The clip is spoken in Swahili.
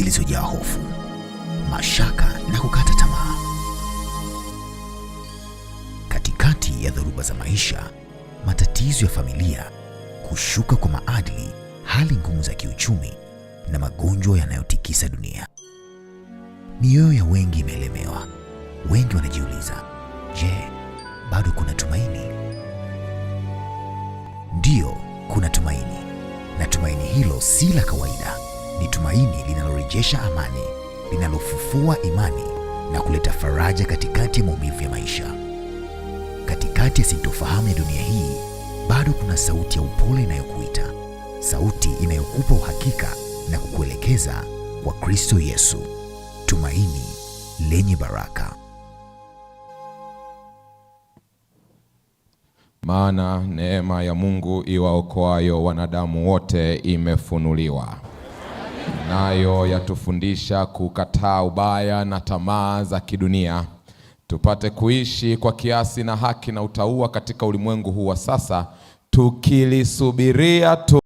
zilizojaa hofu, mashaka na kukata tamaa. Katikati ya dhoruba za maisha, matatizo ya familia, kushuka kwa maadili, hali ngumu za kiuchumi na magonjwa yanayotikisa dunia, mioyo ya wengi imelemewa. Wengi wanajiuliza, je, bado kuna tumaini? Ndiyo, kuna tumaini, na tumaini hilo si la kawaida. Ni tumaini linalorejesha amani, linalofufua imani na kuleta faraja katikati ya maumivu ya maisha. Katikati ya sintofahamu ya dunia hii, bado kuna sauti ya upole inayokuita, sauti inayokupa uhakika na kukuelekeza kwa Kristo Yesu, tumaini lenye baraka. Maana neema ya Mungu iwaokoayo wanadamu wote imefunuliwa, nayo yatufundisha kukataa ubaya na tamaa za kidunia, tupate kuishi kwa kiasi na haki na utauwa katika ulimwengu huu wa sasa, tukilisubiria